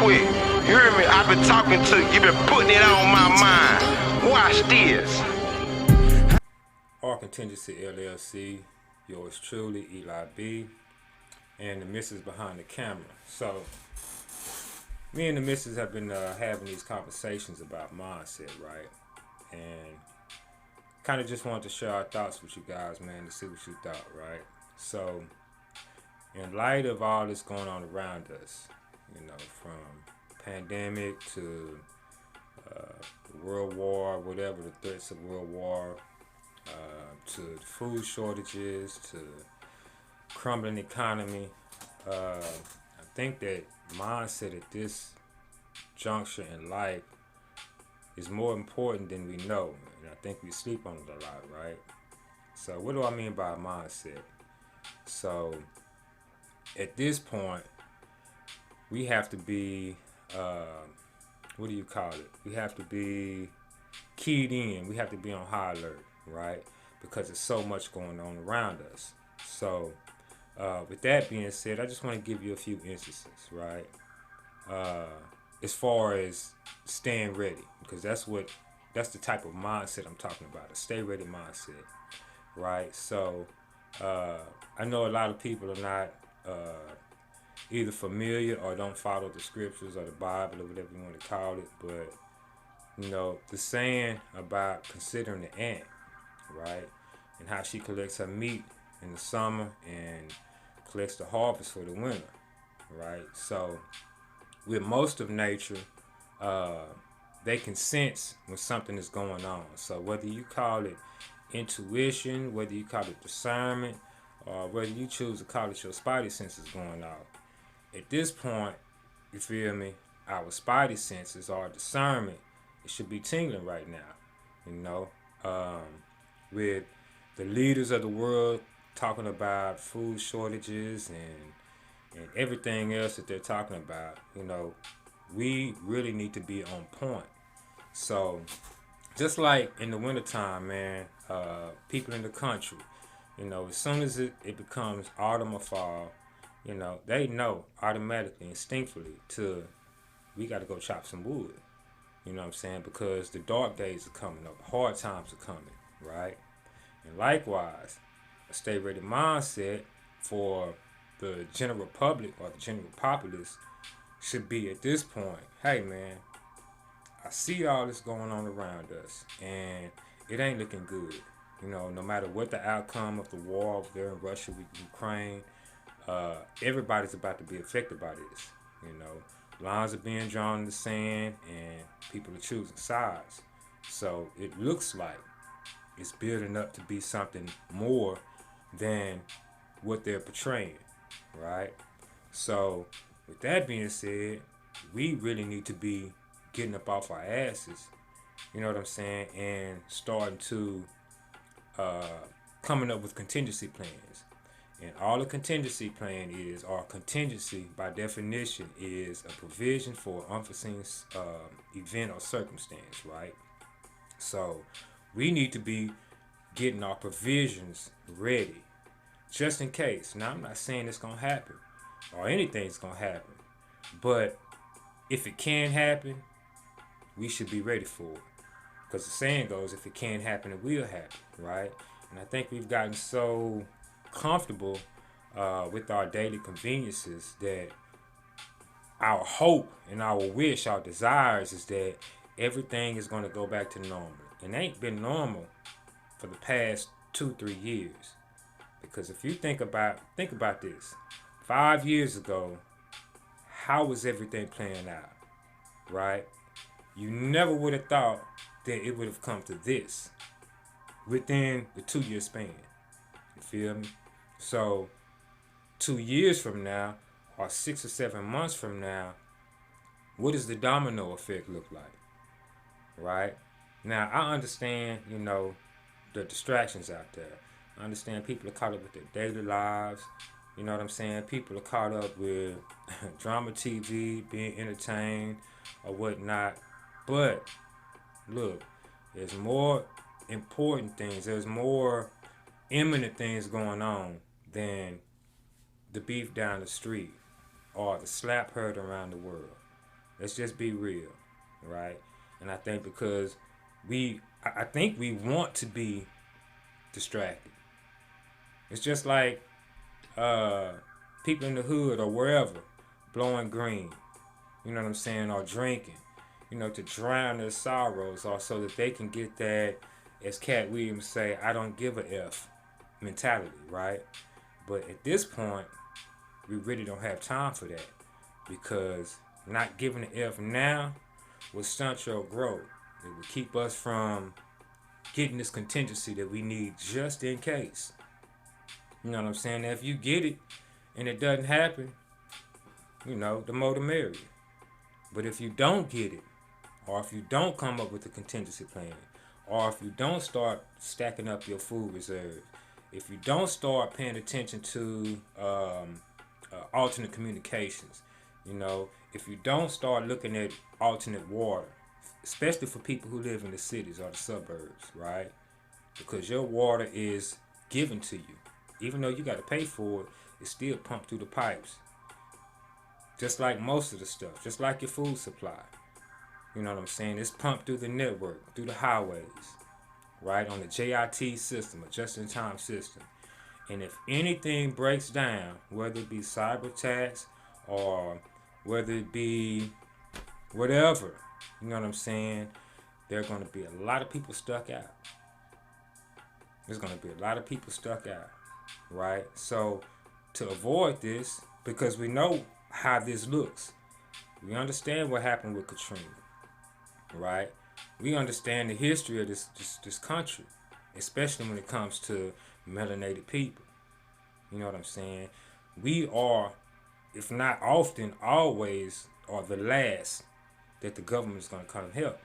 quick. You hear me? I've been talking to you. You've been putting it on my mind. Watch this. Our Contingency LLC, yours truly, Eli B, and the missus behind the camera. So, me and the missus have been having these conversations about mindset, right? And kind of just wanted to share our thoughts with you guys, man, to see what you thought, right? So, in light of all this going on around us, you know, from pandemic to world war, whatever the threats of world war, to food shortages, to crumbling economy, I think that mindset at this juncture in life is more important than we know, and I think we sleep on it a lot, right? So what do I mean by mindset? So at this point, we have to be, what do you call it? We have to be keyed in. We have to be on high alert, right? Because there's so much going on around us. So with that being said, I just want to give you a few instances, right? As far as staying ready, because that's the type of mindset I'm talking about, a stay ready mindset, right? So I know a lot of people are not either familiar or don't follow the scriptures or the Bible or whatever you want to call it, but you know, the saying about considering the ant, right? And how she collects her meat in the summer and collects the harvest for the winter, right? So with most of nature, they can sense when something is going on. So whether you call it intuition, whether you call it discernment, or whether you choose to call it your spidey senses going off, at this point, you feel me, our spidey senses or discernment, it should be tingling right now, you know, with the leaders of the world talking about food shortages and everything else that they're talking about. You know, we really need to be on point. So just like in the wintertime, man, people in the country, you know, as soon as it becomes autumn or fall, you know, they know automatically, instinctively, we got to go chop some wood. You know what I'm saying? Because the dark days are coming up, hard times are coming, right? And likewise, a stay ready mindset for the general public or the general populace should be at this point, hey man, I see all this going on around us and it ain't looking good. You know, no matter what the outcome of the war over there in Russia with Ukraine, everybody's about to be affected by this. You know, lines are being drawn in the sand and people are choosing sides. So it looks like it's building up to be something more than what they're portraying, right? So with that being said, we really need to be getting up off our asses, you know what I'm saying, and starting to coming up with contingency plans. And all a contingency plan is, or contingency by definition, is a provision for unforeseen event or circumstance, right? So we need to be getting our provisions ready, just in case. Now, I'm not saying it's going to happen, or anything's going to happen, but if it can happen, we should be ready for it. Because the saying goes, if it can happen, it will happen, right? And I think we've gotten so comfortable with our daily conveniences that our hope and our wish, our desires is that everything is going to go back to normal. It ain't been normal for the past 2-3 years. Because if you think about this, 5 years ago, how was everything playing out, right? You never would have thought that it would have come to this within the 2-year span. You feel me? So 2 years from now, or 6 or 7 months from now, what does the domino effect look like? Right? Now, I understand, you know, the distractions out there. I understand people are caught up with their daily lives. You know what I'm saying? People are caught up with drama TV, being entertained or whatnot. But look, there's more important things. There's more imminent things going on than the beef down the street or the slap heard around the world. Let's just be real, right? And I think because I think we want to be distracted. It's just like uh, people in the hood or wherever blowing green, you know what I'm saying, or drinking, to drown their sorrows, or so that they can get that, as Cat Williams say, I don't give a F mentality, right? But at this point, we really don't have time for that, because not giving an F now will stunt your growth. It will keep us from getting this contingency that we need just in case. You know what I'm saying? If you get it and it doesn't happen, the more the merrier. But if you don't get it, or if you don't come up with a contingency plan, or if you don't start stacking up your food reserve, if you don't start paying attention to alternate communications, if you don't start looking at alternate water, especially for people who live in the cities or the suburbs, right? Because your water is given to you. Even though you got to pay for it, it's still pumped through the pipes. Just like most of the stuff, just like your food supply. You know what I'm saying? It's pumped through the network, through the highways, right? On the JIT system, a just-in-time system. And if anything breaks down, whether it be cyber attacks or whether it be whatever, you know what I'm saying? There are going to be a lot of people stuck out. There's going to be a lot of people stuck out, right? So to avoid this, because we know how this looks, we understand what happened with Katrina, right? We understand the history of this country, especially when it comes to melanated people. You know what I'm saying? We are, if not often, always are the last that the government is going to come and help.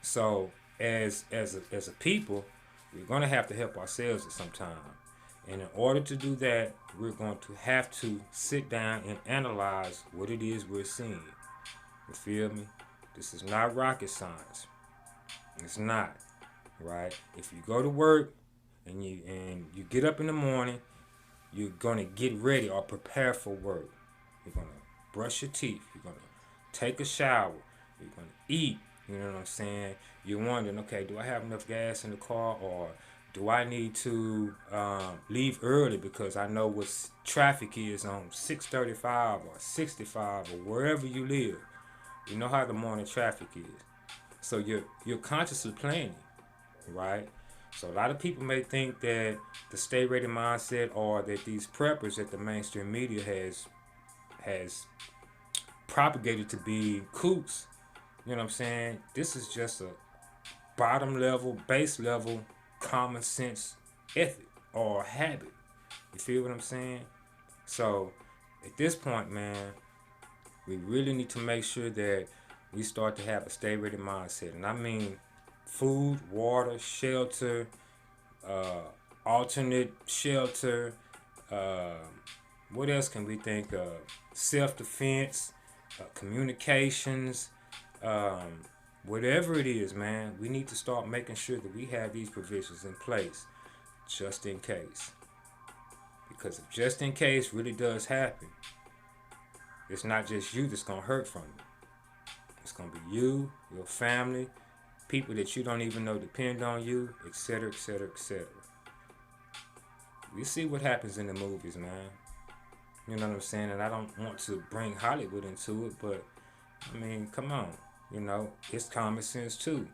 So as a people, we're going to have to help ourselves at some time. And in order to do that, we're going to have to sit down and analyze what it is we're seeing. You feel me? This is not rocket science. It's not, right? If you go to work and you get up in the morning, you're gonna get ready or prepare for work. You're gonna brush your teeth. You're gonna take a shower. You're gonna eat. You know what I'm saying? You're wondering, okay, do I have enough gas in the car, or do I need to leave early because I know what traffic is on 635 or 65 or wherever you live. You know how the morning traffic is. So you're consciously planning, right? So a lot of people may think that the stay ready mindset, or that these preppers that the mainstream media has propagated to be kooks. You know what I'm saying? This is just a bottom level, base level, common sense ethic or habit. You feel what I'm saying? So at this point, man, we really need to make sure that we start to have a stay ready mindset. And I mean food, water, shelter, alternate shelter, what else can we think of? Self-defense, communications, whatever it is, man, we need to start making sure that we have these provisions in place just in case. Because if just in case really does happen, it's not just you that's going to hurt from it. It's going to be you, your family, people that you don't even know depend on you, etc., etc., etc. We see what happens in the movies, man. You know what I'm saying? And I don't want to bring Hollywood into it, but I mean, come on. It's common sense too.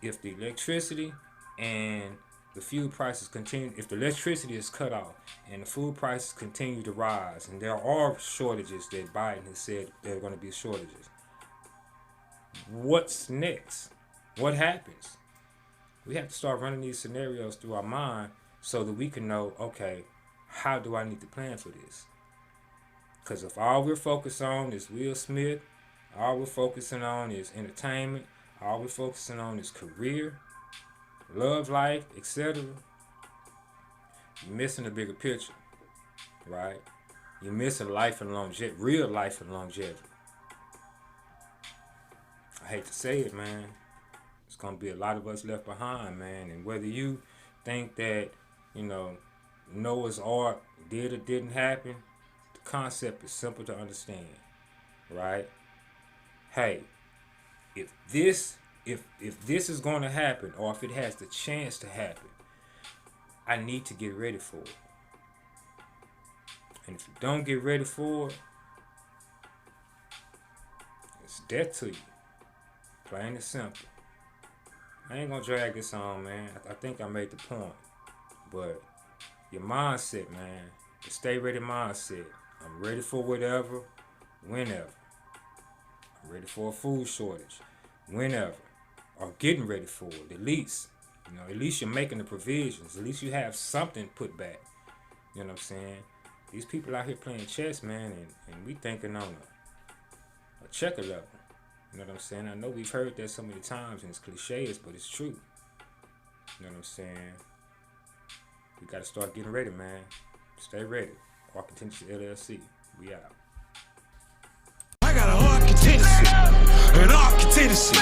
If the electricity and the fuel prices continue, if the electricity is cut off and the food prices continue to rise, and there are shortages that Biden has said there are going to be shortages, what's next? What happens? We have to start running these scenarios through our mind so that we can know, okay, how do I need to plan for this? Because if all we're focused on is Will Smith, all we're focusing on is entertainment, all we're focusing on is career, love life, etc., you're missing the bigger picture, right? You're missing life and longevity, real life and longevity. I hate to say it, man. It's going to be a lot of us left behind, man. And whether you think that, Noah's Ark did or didn't happen, the concept is simple to understand, right? hey, if this is going to happen, or if it has the chance to happen, I need to get ready for it. And if you don't get ready for it, it's death to you. Plain and simple. I ain't gonna drag this on, man. I think I made the point. But your mindset, man, the stay ready mindset. I'm ready for whatever, whenever. I'm ready for a food shortage, whenever. Or getting ready for it, at least. You know, at least you're making the provisions. At least you have something put back. You know what I'm saying? These people out here playing chess, man, and we thinking on a checker level. You know what I'm saying? I know we've heard that so many times, and it's cliches, but it's true. You know what I'm saying? We got to start getting ready, man. Stay ready. Arc Contingency LLC. We out. I got a hard contingency, an arc contingency.